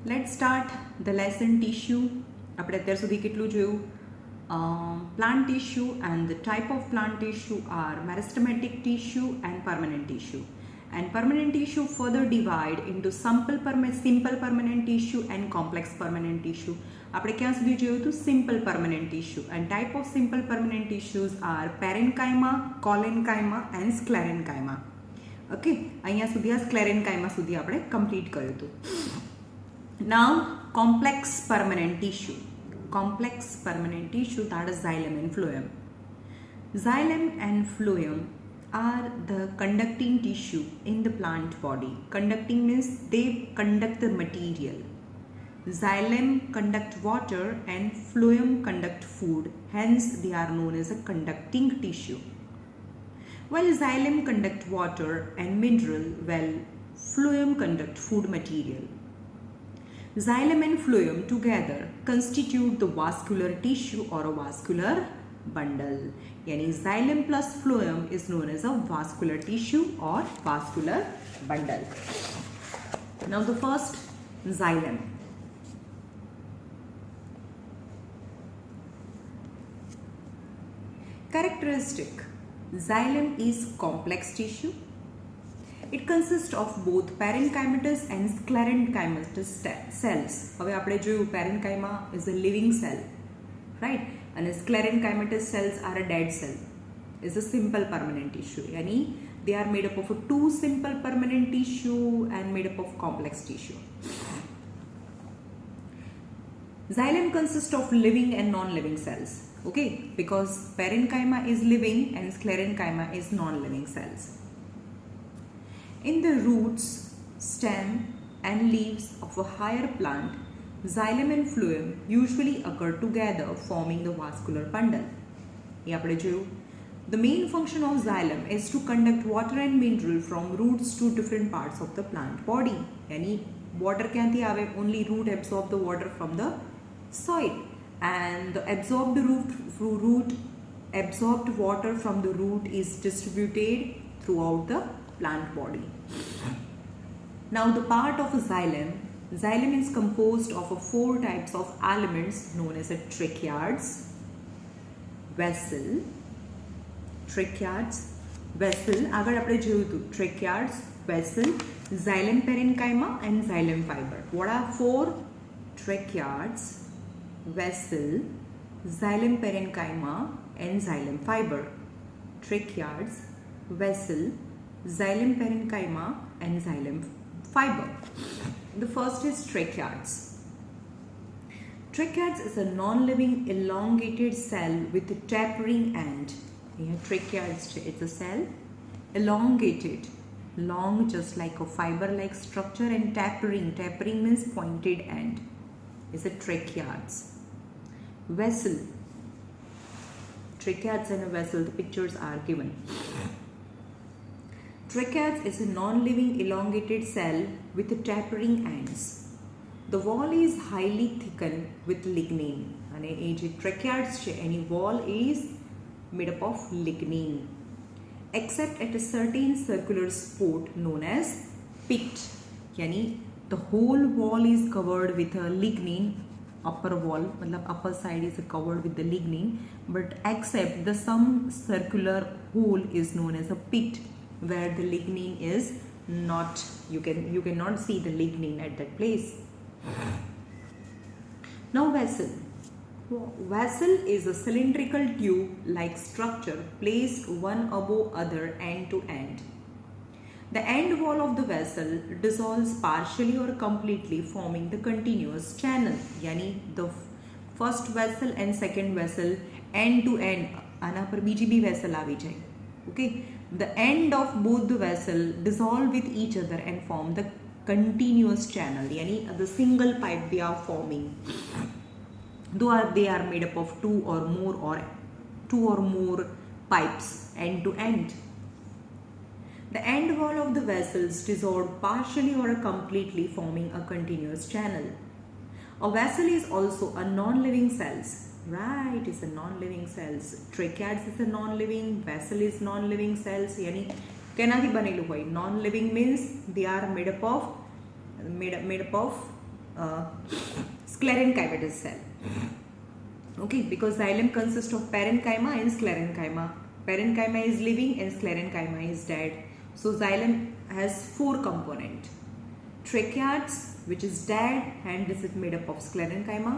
Let's start the lesson tissue. આપણે અત્યાર સુધી કેટલું જોયું? Plant tissue and the type of plant tissue are meristematic tissue and permanent tissue. And permanent tissue further divide into simple permanent tissue and complex permanent tissue. આપણે ક્યાં સુધી જોયું હતું? Simple permanent tissue. And type of simple permanent tissues are parenchyma, collenchyma and sclerenchyma. Okay, અહીંયા સુધી આ sclerenchyma સુધી આપણે complete કર્યું હતું. Now, complex permanent tissue. Complex permanent tissue, that is xylem and phloem. Xylem and phloem are the conducting tissue in the plant body. Conducting means they conduct the material. Xylem conduct water and phloem conduct food. Hence, they are known as a conducting tissue. While xylem conduct water and mineral, while phloem conduct food material. Xylem and phloem together constitute the vascular tissue or a vascular bundle. Yani xylem plus phloem is known as a vascular tissue or vascular bundle. Now the first, xylem. Characteristic: xylem is complex tissue. It consists of both parenchymatous and sclerenchymatous cells. હવે આપણે જોયું parenchyma is a living cell, right? And sclerenchymatous cells are a dead cell. Is a simple permanent tissue. Yani they are made up of two simple permanent tissue and made up of complex tissue. Xylem consists of living and non-living cells. Okay, because parenchyma is living and sclerenchyma is non-living cells. In the roots, stem and leaves of a higher plant, xylem and phloem usually occur together, forming the vascular bundle. The main function of xylem is to conduct water and mineral from roots to different parts of the plant body. Yani water can't have only root absorb the water from the soil, and the absorbed water from the root is distributed throughout the plant body. Now the part of a xylem is composed of four types of elements known as tracheids, vessel. આગળ આપણે જોયું હતું tracheids, vessel, xylem parenchyma and xylem fiber. What are four? Tracheids, vessel, xylem parenchyma and xylem fiber. Tracheids, vessel, xylem parenchyma and xylem fiber. The first is tracheids. Tracheids is a non-living elongated cell with a tapering end. Tracheids, it's a cell, elongated, long just like a fiber-like structure, and tapering means pointed end. Is a tracheids. Vessel. Tracheids and a vessel, the pictures are given. Tracheids is a non-living elongated cell with tapering ends. The wall is highly thickened with lignin. And tracheids, any wall is made up of lignin, except at a certain circular spot known as pit. Yani the whole wall is covered with a lignin. Upper wall, upper side is covered with the lignin, but except the some circular hole is known as a pit, where the lignin is not, you cannot see the lignin at that place. Now vessel. Vessel is a cylindrical tube like structure placed one above other end to end. The end wall of the vessel dissolves partially or completely, forming the continuous channel. Yani the first vessel and second vessel end to end, આના પર બીજી બી vessel આવી જાય. Okay, the end of both the vessel dissolve with each other and form the continuous channel. Yani the single pipe they are forming. Though they are made up of two or more pipes end to end. The end wall of the vessels dissolve partially or completely, forming a continuous channel. A vessel is also a non-living cells. Right, it's a non-living cells. Tracheids is a non-living, vessel is non-living cells. Yani કેનાથી બનેલું હોય? Non-living means they are made up of sclerenchymatous cell. Okay, because xylem consists of parenchyma and sclerenchyma. Parenchyma is living and sclerenchyma is dead. So xylem has 4 components. Tracheids, which is dead, and this is made up of sclerenchyma.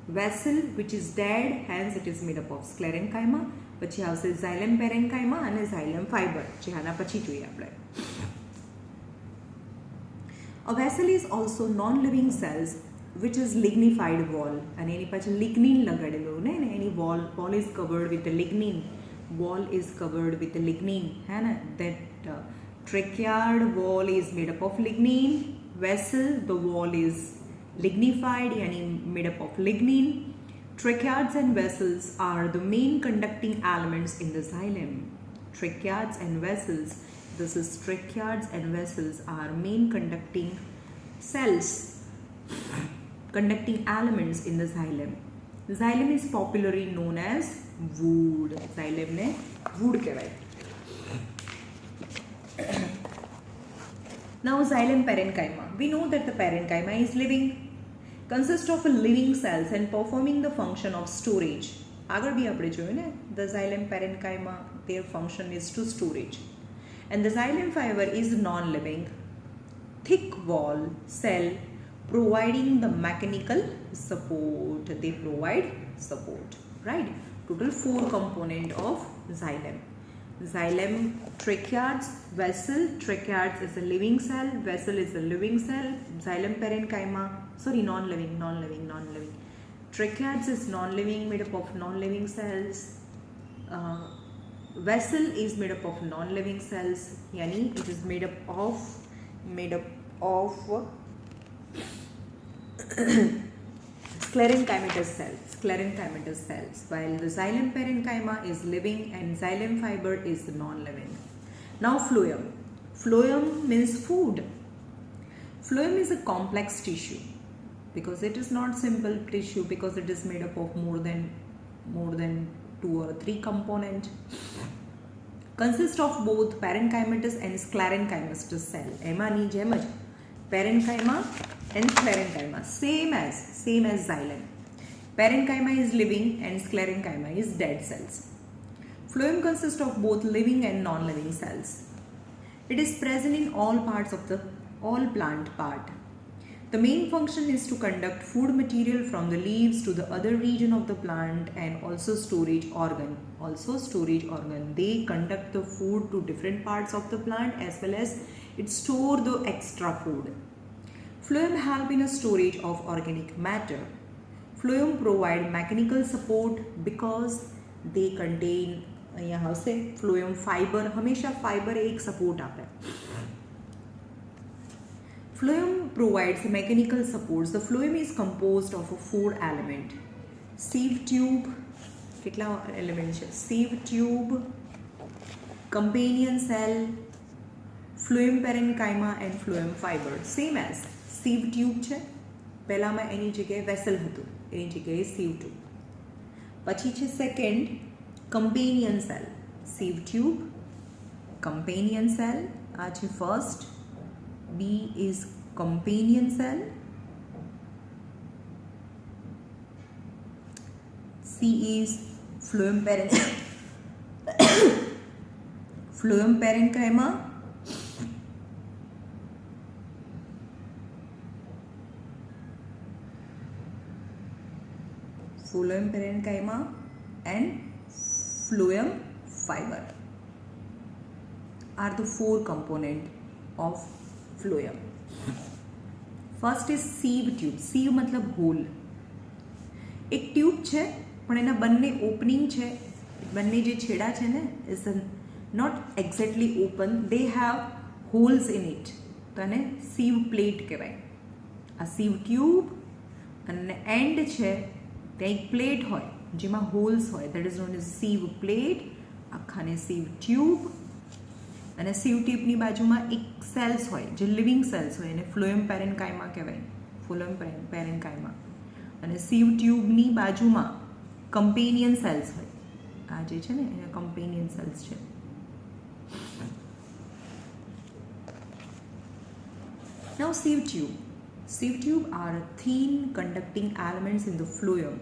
Vessel, which is dead, hence it is made up of sclerenchyma. પછી આવશે xylem parenchyma અને xylem fiber, જે આના પછી જોઈએ આપણે. A vessel is also non-living cells which is lignified wall, અને એની પાછળ lignin લગાડેલું ને, એની wall is covered with the lignin. Wall is covered with the lignin, है ना? That tracheid wall is made up of lignin. Vessel, the wall is lignified, yani made up of lignin. Tracheids and vessels are the main conducting elements in the xylem. Tracheids and vessels, this is tracheids and vessels are main conducting cells, conducting elements in the xylem. Xylem is popularly known as wood. Xylem ne wood કહેવાય. Now xylem parenchyma. We know that the parenchyma is living, consists of living cells and performing the function of storage. આગળ બી આપણે જોયું ને, the xylem parenchyma, their function is to storage. And the xylem fiber is non-living, thick wall cell providing the mechanical support. They provide support, right? Total 4 component of xylem. Xylem, tracheids, vessel. Tracheids is a living cell, vessel is a living cell. Xylem parenchyma, sorry, non-living. Tracheids is non-living, made up of non-living cells. Vessel is made up of non-living cells, yani it is made up of sclerenchymatous cells, while the xylem parenchyma is living and xylem fiber is non-living. Now phloem means food. Phloem is a complex tissue because it is not simple tissue, because it is made up of more than 2 or 3 components. Consists of both parenchymatous and sclerenchymatous cell. એમાંની જેમ જ parenchyma and sclerenchyma, same as xylem. Parenchyma is living and sclerenchyma is dead cells. Phloem consists of both living and non-living cells. It is present in all parts of the plant part. The main function is to conduct food material from the leaves to the other region of the plant, and also storage organ. They conduct the food to different parts of the plant as well as it store the extra food. Phloem help in a storage of organic matter. Phloem provide mechanical support because they contain, અહીંયા હશે phloem fiber, હંમેશા fiber એક support આપે. Phloem provides mechanical supports. The phloem is composed of a 4 element. Sieve tube, કેટલા element છે? Sieve tube, companion cell, phloem parenchyma and phloem fiber. Same as sieve tube છે, પહેલામાં એની જગ્યાએ vessel હતું, એની જગ્યાએ sieve tube. પછી છે second companion cell. Sieve tube, companion cell, આ છે first. B is companion cell. C is phloem parenchyma. Phloem parenchyma and phloem fiber are the 4 components of phloem. First is sieve tube. Sieve मतलब whole. एक tube છે પણ એના બંને opening છે, બંને જે છેડા છે ને is not exactly open, they have holes in it, તો એને sieve plate કહેવાય. આ sieve tube અને end છે ત્યાં એક પ્લેટ હોય જેમાં હોલ્સ હોય, that is known as sieve plate. આખાને sieve tube. અને sieve tube ની બાજુમાં એક સેલ્સ હોય જે લિવિંગ સેલ્સ હોય, એને phloem parenchyma કહેવાય. phloem parenchyma. અને sieve tube ની બાજુમાં કમ્પેનિયન સેલ્સ હોય, આ જે છે ને એના કમ્પેનિયન સેલ્સ છે. Now sieve tube. Sieve tube are thin conducting elements in the phloem.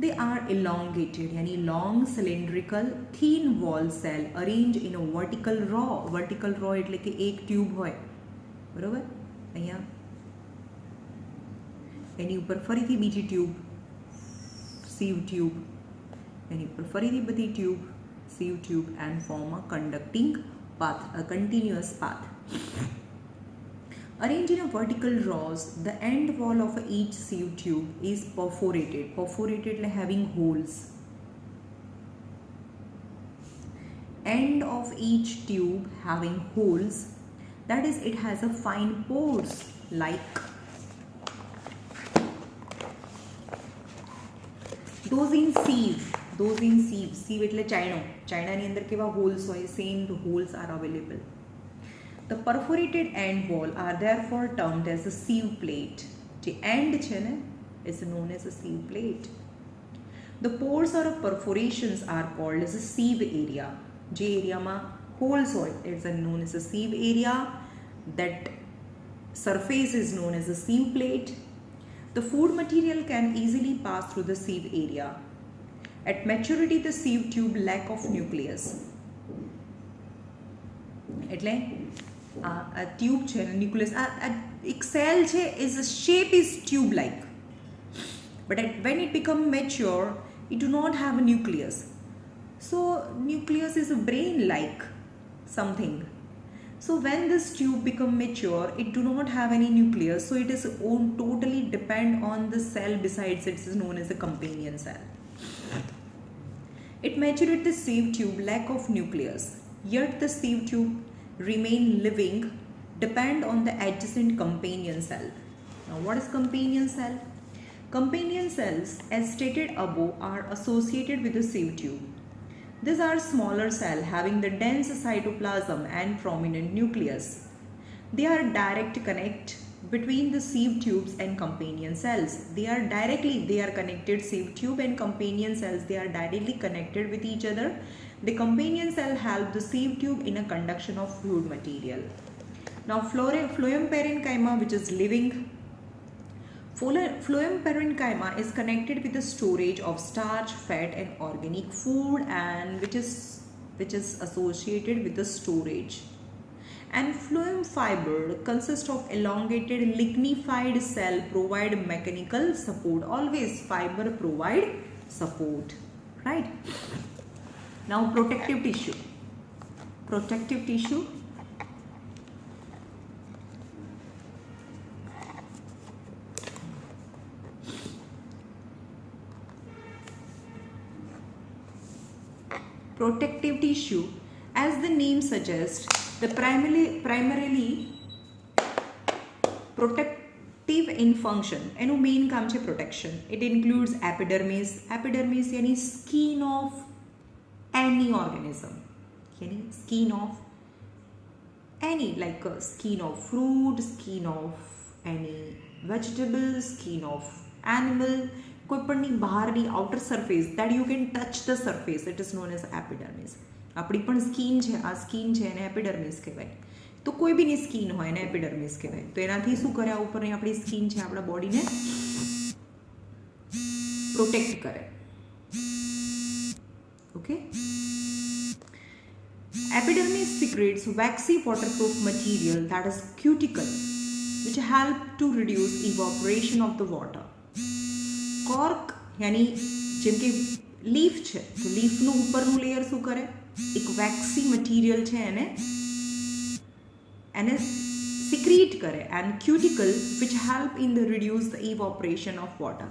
They are elongated, यानी long cylindrical thin wall cell arranged in a vertical row. Vertical row એટલે કે એક ટ્યુબ હોય, બરોબર? અહીંયા એની ઉપર ફરીથી બીજી ટ્યુબ, sieve tube, એની ઉપર ફરીથી બધી tube, sieve tube, and form a conducting path, a continuous path. Arranged in a vertical rows, the end wall of each sieve tube is perforated. Perforated like having holes. End of each tube having holes. That is, it has a fine pores like those in sieve. Those in sieve. Sieve એટલે ચાઇનો. ચાઇનાની અંદર કેવા holes હોય? Same holes are available. The perforated end wall are therefore termed as a sieve plate. The end is known as a sieve plate. The pores or perforations are called as a sieve area. The area ma holes hoy, it's known as a sieve area. That surface is known as a sieve plate. The food material can easily pass through the sieve area. At maturity, the sieve tube lack of nucleus. એટલે આ tube છે nucleus, એક cell છે, is shape is tube like, but when it become mature it do not have a nucleus. So nucleus is a brain like something. So when this tube become mature, it do not have any nucleus, so it is totally depend on the cell besides it is known as a companion cell. It matured the sieve tube lack of nucleus, yet the sieve tube remain living depend on the adjacent companion cell. Now what is companion cell? Companion cells, as stated above, are associated with the sieve tube. These are smaller cells having the dense cytoplasm and prominent nucleus. They are direct connect between the sieve tubes and companion cells. They are connected, sieve tube and companion cells, they are directly connected with each other. The companion cell help the sieve tube in a conduction of fluid material. Now phloem parenchyma, which is living. Phloem parenchyma is connected with the storage of starch, fat and organic food, and which is associated with the storage. And phloem fiber consists of elongated lignified cell provide mechanical support. Always fiber provide support, right? Now protective tissue. Protective tissue. Protective tissue, as the name suggests, the primarily protective in function. એનું main કામ છે protection. It includes epidermis. Epidermis यानी skin of any organism. यानी skin of any, like skin of fruit, skin of any vegetable, skin of animal. કોઈપણની બહારની outer surface that you can touch the surface, it is known as epidermis. આપણી પણ skin છે, આ skin છે એને epidermis કહેવાય. તો કોઈ બીની સ્કીન હોય એને એપિડર્મિસ કહેવાય. તો એનાથી શું કરે? આ ઉપરની આપણી સ્કીન છે આપણા બોડીને પ્રોટેક્ટ કરે. Okay. Epidermis secretes waxy waterproof material, that is cuticle, which help to reduce evaporation of the water. Cork यानी જેમ કે લીફ છે, તો લીફનું ઉપરનું લેયર શું કરે? એક વેક્સી મટીરિયલ છે એને સિક્રીટ કરે, and cuticle which help in the reduce the evaporation of water.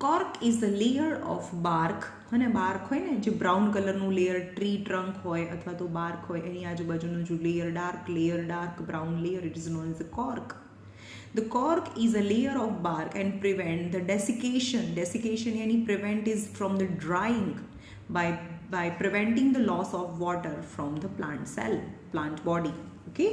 Cork is the layer of bark, અને બાર્ક હોય ને જે બ્રાઉન કલરનું લેયર ટ્રી ટ્રંક હોય અથવા તો બાર્ક હોય એની આજુબાજુનું જો layer dark brown layer, it is known as a cork. The cork is a layer of bark and prevent the desiccation. Desiccation yani prevent is from the drying by preventing the loss of water from the plant cell, plant body. Okay.